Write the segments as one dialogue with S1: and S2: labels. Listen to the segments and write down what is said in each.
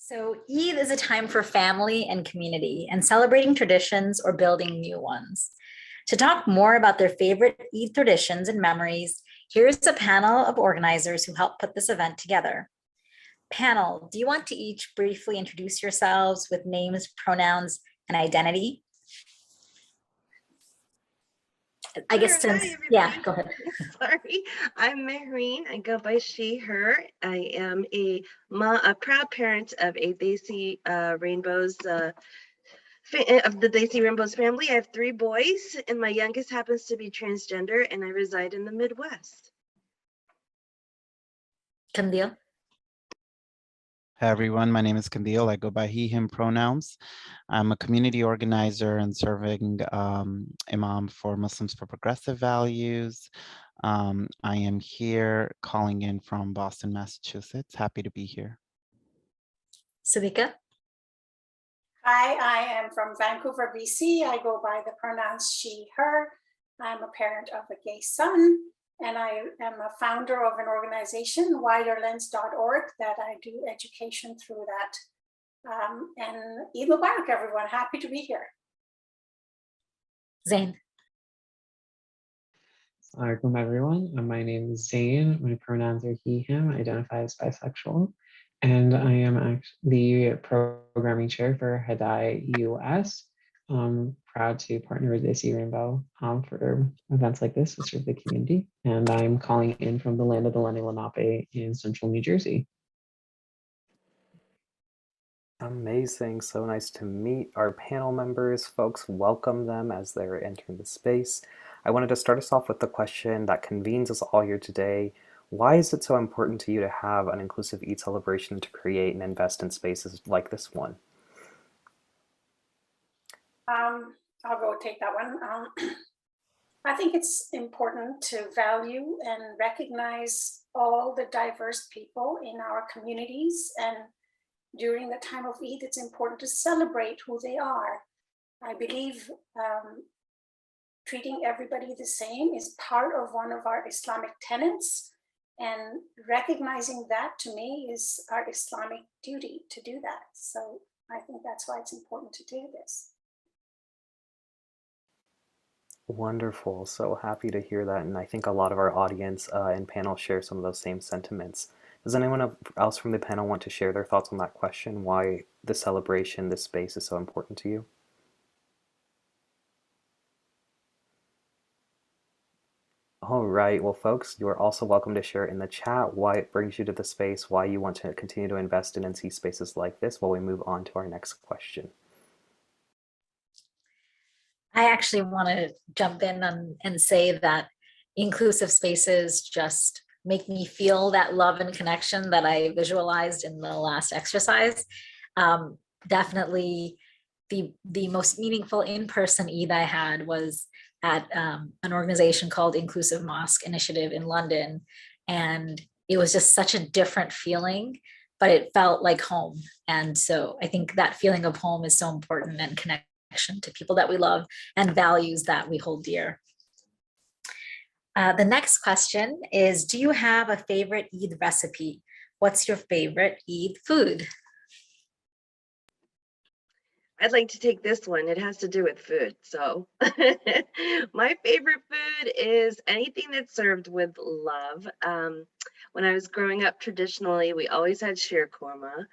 S1: So, Eid is a time for family and community and celebrating traditions or building new ones. To talk more about their favorite Eid traditions and memories, here's a panel of organizers who helped put this event together. Panel, do you want to each briefly introduce yourselves with names, pronouns, and identity? I guess
S2: Sure.
S1: since,
S2: Hi,
S1: yeah,
S2: everybody.
S1: go ahead.
S2: Sorry, I'm Mehreen. I go by she, her. I am a proud parent of a Desi Rainbows of the Desi Rainbows family. I have 3 boys, and my youngest happens to be transgender, and I reside in the Midwest.
S1: Kandil.
S3: Hi everyone, my name is Kandil. I go by he, him pronouns. I'm a community organizer and serving imam for Muslims for Progressive Values. I am here calling in from Boston, Massachusetts. Happy to be here.
S1: Savika.
S4: Hi, I am from Vancouver, BC. I go by the pronouns she, her. I'm a parent of a gay son, and I am a founder of an organization, widerlens.org, that I do education through that. And Eid Mubarak, everyone. Happy to be here.
S1: Zain.
S5: Assalamualaikum everyone. My name is Zain. My pronouns are he, him. I identify as bisexual. And I am the programming chair for Hadai US. Proud to partner with Desi Rainbow for events like this to serve the community. And I'm calling in from the land of the Lenni Lenape in central New Jersey.
S6: Amazing. So nice to meet our panel members. Folks, welcome them as they're entering the space. I wanted to start us off with the question that convenes us all here today. Why is it so important to you to have an inclusive Eid celebration, to create and invest in spaces like this one?
S4: I'll go take that one. I think it's important to value and recognize all the diverse people in our communities, and during the time of Eid, it's important to celebrate who they are. I believe treating everybody the same is part of one of our Islamic tenets, and recognizing that, to me, is our Islamic duty to do that. So I think that's why it's important to do this.
S6: Wonderful. So happy to hear that. And I think a lot of our audience and panel share some of those same sentiments. Does anyone else from the panel want to share their thoughts on that question? Why the celebration, this space is so important to you? All right. Well, folks, you are also welcome to share in the chat why it brings you to the space, why you want to continue to invest in and see spaces like this while we move on to our next question.
S1: I actually want to jump in and say that inclusive spaces just make me feel that love and connection that I visualized in the last exercise. Definitely the most meaningful in-person Eid I had was at an organization called Inclusive Mosque Initiative in London. And it was just such a different feeling, but it felt like home. And so I think that feeling of home is so important, and connection to people that we love and values that we hold dear. The next question is, do you have a favorite Eid recipe? What's your favorite Eid food?
S2: I'd like to take this one. It has to do with food. So my favorite food is anything that's served with love. When I was growing up, traditionally, we always had sheer korma.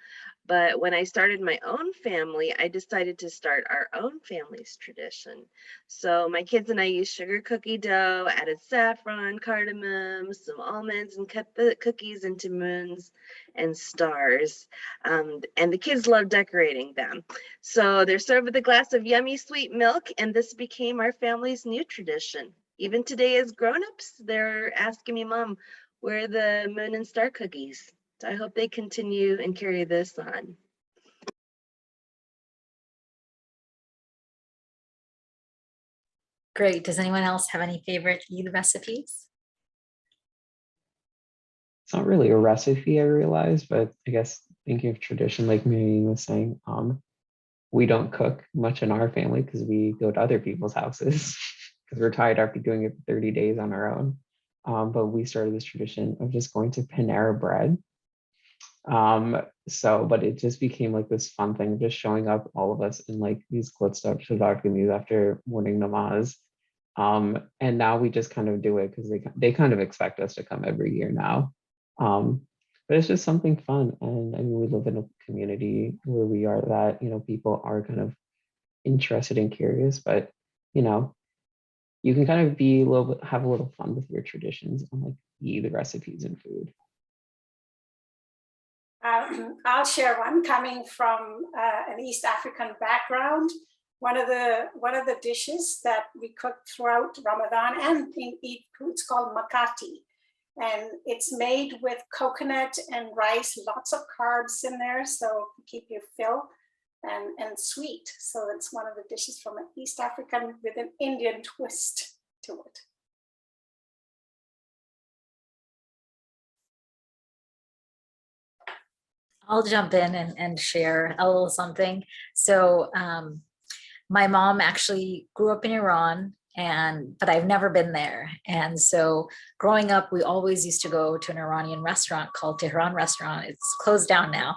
S2: But when I started my own family, I decided to start our own family's tradition. So my kids and I used sugar cookie dough, added saffron, cardamom, some almonds, and cut the cookies into moons and stars. And the kids love decorating them. So they're served with a glass of yummy sweet milk, and this became our family's new tradition. Even today as grown-ups, they're asking me, Mom, where are the moon and star cookies? So I hope they continue and carry this on.
S1: Great. Does anyone else have any favorite Eid recipes?
S5: It's not really a recipe, I realize, but I guess thinking of tradition, like Miriam was saying, we don't cook much in our family because we go to other people's houses because we're tired after doing it for 30 days on our own. But we started this tradition of just going to Panera Bread But it just became like this fun thing, just showing up, all of us in like these dark kameez after morning namaz. And now we just kind of do it because they kind of expect us to come every year now. But it's just something fun. And I mean, we live in a community where we are that, people are kind of interested and curious, but you can kind of be a little bit, have a little fun with your traditions and like the recipes and food.
S4: I'll share one coming from an East African background. One of the dishes that we cook throughout Ramadan and in Eid, it's called makati. And it's made with coconut and rice, lots of carbs in there, so keep you filled and sweet. So it's one of the dishes from an East African with an Indian twist to it.
S1: I'll jump in and share a little something. So my mom actually grew up in Iran, but I've never been there. And so growing up, we always used to go to an Iranian restaurant called Tehran Restaurant. It's closed down now,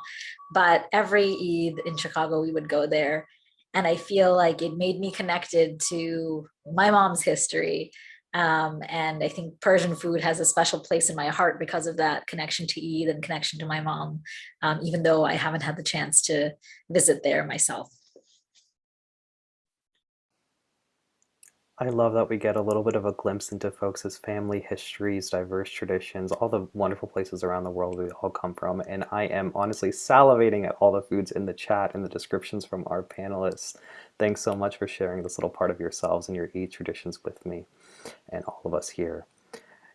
S1: but every Eid in Chicago, we would go there. And I feel like it made me connected to my mom's history. And I think Persian food has a special place in my heart because of that connection to Eid and connection to my mom, even though I haven't had the chance to visit there myself.
S6: I love that we get a little bit of a glimpse into folks' family histories, diverse traditions, all the wonderful places around the world we all come from. And I am honestly salivating at all the foods in the chat and the descriptions from our panelists. Thanks so much for sharing this little part of yourselves and your Eid traditions with me and all of us here.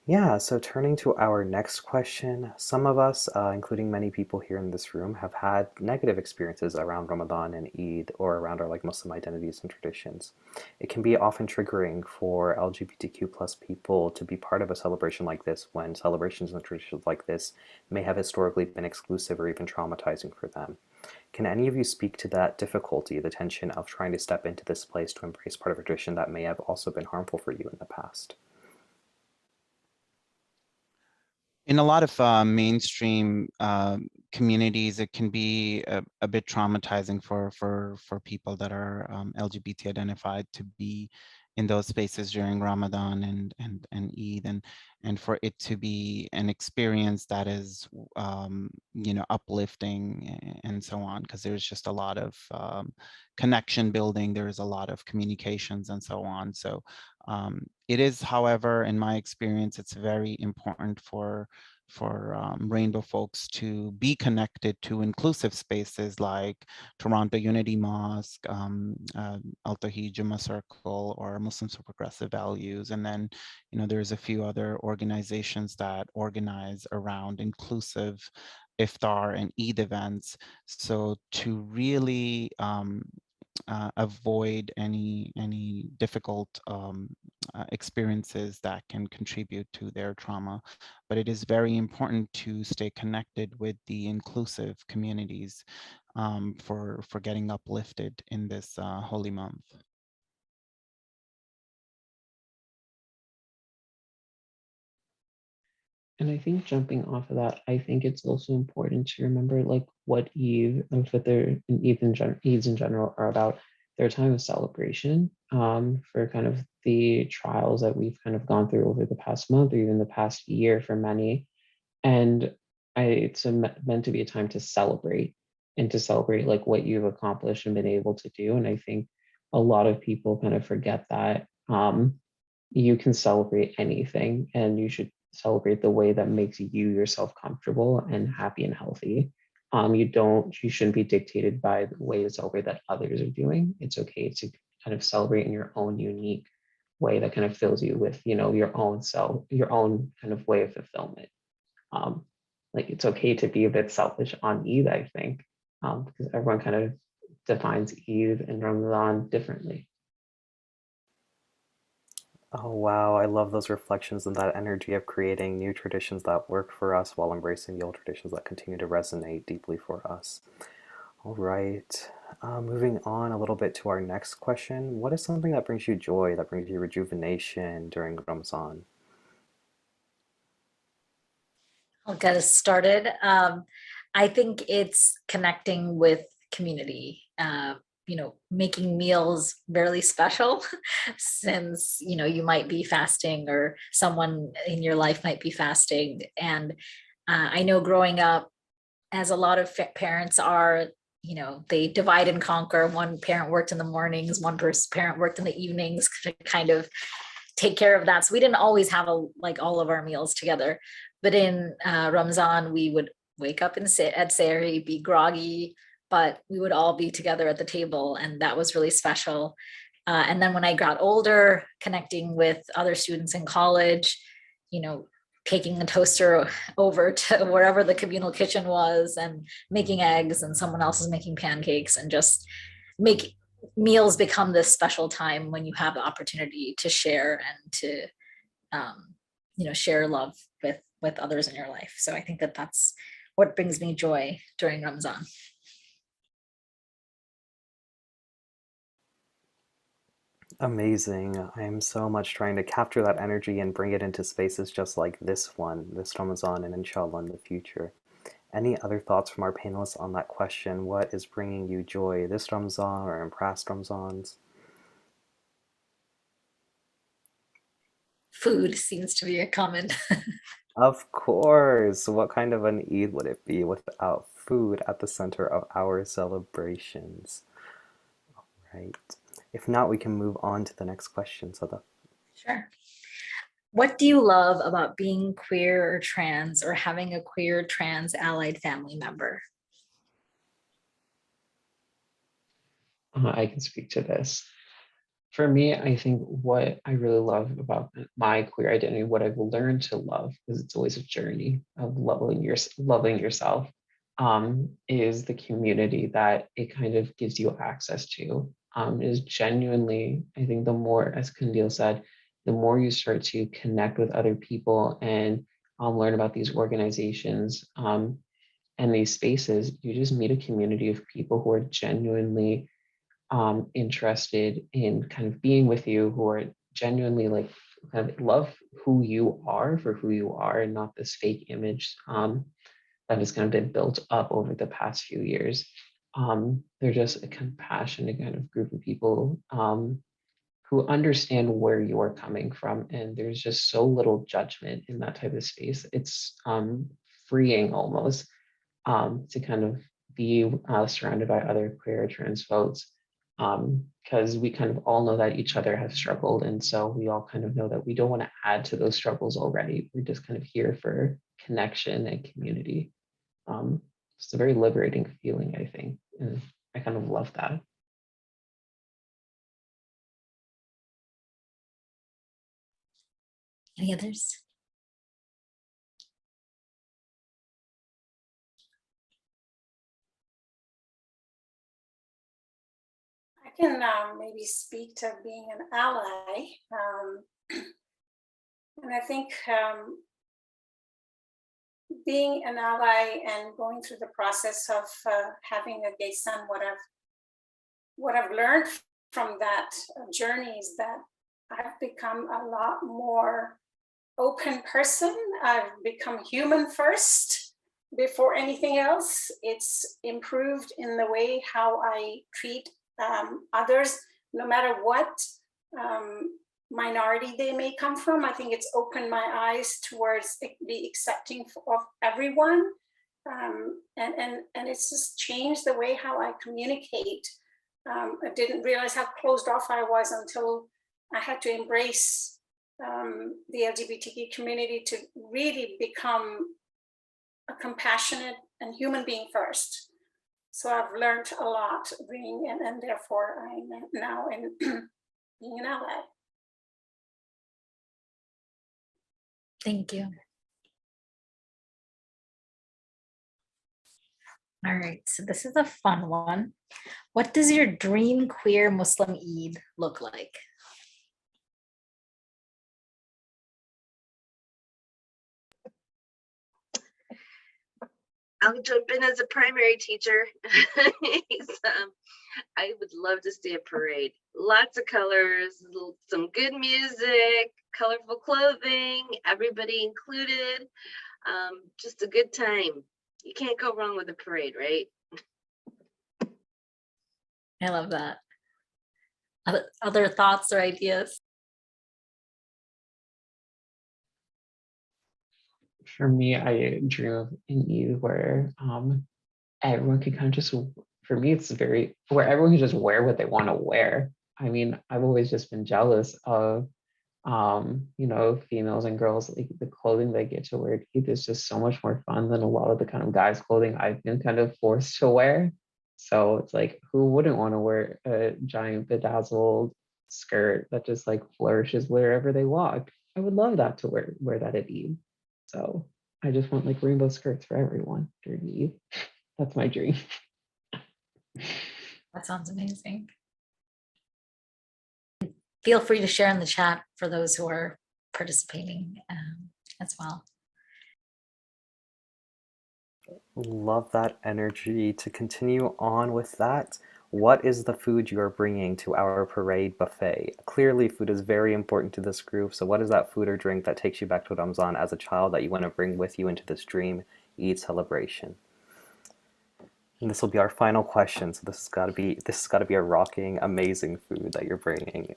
S6: Yeah, so turning to our next question, some of us, including many people here in this room, have had negative experiences around Ramadan and Eid or around our Muslim identities and traditions. It can be often triggering for LGBTQ plus people to be part of a celebration like this when celebrations and traditions like this may have historically been exclusive or even traumatizing for them. Can any of you speak to that difficulty, the tension of trying to step into this place to embrace part of a tradition that may have also been harmful for you in the past?
S3: In a lot of mainstream communities, it can be a bit traumatizing for people that are LGBT identified to be in those spaces during Ramadan and Eid, and for it to be an experience that is uplifting and so on, because there's just a lot of connection building, there's a lot of communications and so on. So it is, however, in my experience, it's very important for rainbow folks to be connected to inclusive spaces like Toronto Unity Mosque, Al-Tawheed Jummah Circle, or Muslims for Progressive Values. And then, there's a few other organizations that organize around inclusive iftar and Eid events. So to really avoid any difficult experiences that can contribute to their trauma. But it is very important to stay connected with the inclusive communities for getting uplifted in this holy month.
S5: And I think jumping off of that, I think it's also important to remember like what Eid al-Fitr and Eids in general are about. They're a time of celebration for kind of the trials that we've kind of gone through over the past month or even the past year for many. And it's meant to be a time to celebrate and to celebrate like what you've accomplished and been able to do. And I think a lot of people kind of forget that you can celebrate anything and you should celebrate the way that makes you yourself comfortable and happy and healthy. You shouldn't be dictated by the way to celebrate that others are doing. It's okay to kind of celebrate in your own unique way that kind of fills you with, your own self, your own kind of way of fulfillment. Like it's okay to be a bit selfish on Eid, I think, because everyone kind of defines Eid and Ramadan differently.
S6: Oh, wow. I love those reflections and that energy of creating new traditions that work for us while embracing the old traditions that continue to resonate deeply for us. All right. Moving on a little bit to our next question. What is something that brings you joy, that brings you rejuvenation during Ramzan?
S1: I'll get us started. I think it's connecting with community, making meals really special since, you might be fasting or someone in your life might be fasting. And I know growing up, as a lot of parents are, they divide and conquer. One parent worked in the mornings, one parent worked in the evenings to kind of take care of that. So we didn't always have all of our meals together. But in Ramzan, we would wake up and sit at Sehri, be groggy, but we would all be together at the table. And that was really special. And then when I got older, connecting with other students in college, taking the toaster over to wherever the communal kitchen was and making eggs, and someone else is making pancakes, and just make meals become this special time when you have the opportunity to share and to share love with others in your life. So I think that's what brings me joy during Ramzan.
S6: Amazing. I am so much trying to capture that energy and bring it into spaces just like this one, this Ramadan, and inshallah in the future. Any other thoughts from our panelists on that question? What is bringing you joy this Ramzan or in past Ramzans?
S1: Food seems to be a common.
S6: Of course. What kind of an Eid would it be without food at the center of our celebrations? All right. If not, we can move on to the next question, Sada.
S1: Sure. What do you love about being queer or trans, or having a queer trans allied family member?
S5: I can speak to this. For me, I think what I really love about my queer identity, what I've learned to love, because it's always a journey of loving yourself, is the community that it kind of gives you access to. Is genuinely, I think the more, as Kandil said, the more you start to connect with other people and learn about these organizations and these spaces, you just meet a community of people who are genuinely interested in kind of being with you, who are genuinely like kind of love who you are for who you are, and not this fake image that has kind of been built up over the past few years. They're just a compassionate kind of group of people who understand where you're coming from, and there's just so little judgment in that type of space. It's freeing almost to kind of be surrounded by other queer trans folks, because we kind of all know that each other have struggled, and so we all kind of know that we don't want to add to those struggles already. We're just kind of here for connection and community. It's a very liberating feeling, I think, and I kind of love that.
S1: Any others?
S4: I can maybe speak to being an ally. And I think being an ally and going through the process of having a gay son, what I've learned from that journey is that I've become a lot more open person. I've become human first before anything else. It's improved in the way how I treat others, no matter what minority they may come from. I think it's opened my eyes towards the accepting of everyone, and it's just changed the way how I communicate. I didn't realize how closed off I was until I had to embrace the LGBTQ community to really become a compassionate and human being first. So I've learned a lot being, and therefore I'm now in being an ally.
S1: Thank you. All right, so this is a fun one. What does your dream queer Muslim Eid look like?
S2: I'll jump in as a primary teacher. I would love to see a parade. Lots of colors, some good music, colorful clothing, everybody included. Just a good time. You can't go wrong with a parade, right?
S1: I love that. Other thoughts or ideas?
S5: For me, I dream of an Eid where everyone can kind of just, for me, it's very, where everyone can just wear what they want to wear. I mean, I've always just been jealous of, you know, females and girls, like the clothing they get to wear. It's just so much more fun than a lot of the kind of guys' clothing I've been kind of forced to wear. So it's like, who wouldn't want to wear a giant bedazzled skirt that just like flourishes wherever they walk? I would love that to wear that at Eid. So I just want like rainbow skirts for everyone during Eid. That's my dream.
S1: That sounds amazing. Feel free to share in the chat for those who are participating as well.
S6: Love that energy. To continue on with that, what is the food you are bringing to our parade buffet? Clearly, food is very important to this group. So what is that food or drink that takes you back to Ramzan as a child that you want to bring with you into this dream Eid celebration? And this will be our final question. So this has got to be a rocking, amazing food that you're bringing.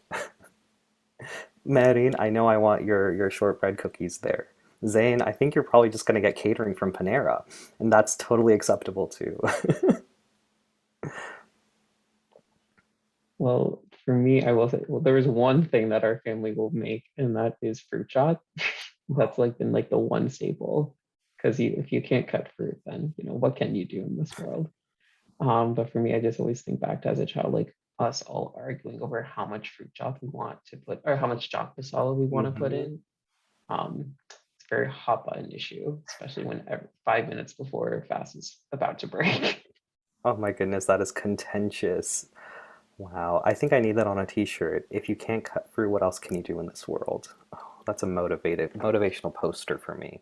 S6: Marin, I know I want your shortbread cookies there. Zayn, I think you're probably just going to get catering from Panera, and that's totally acceptable too.
S5: Well, for me, I will say, well, there is one thing that our family will make, and that is fruit shot. That's like been like the one staple. Because if you can't cut fruit, then you know what can you do in this world? But for me, I just always think back to as a child, like us all arguing over how much fruit chocolate we want to put, or how much chocolate solid we want to put in. It's a very hot button issue, especially when 5 minutes before fast is about to break.
S6: Oh my goodness, that is contentious. Wow, I think I need that on a t-shirt. If you can't cut through, what else can you do in this world? Oh, that's a motivational poster for me.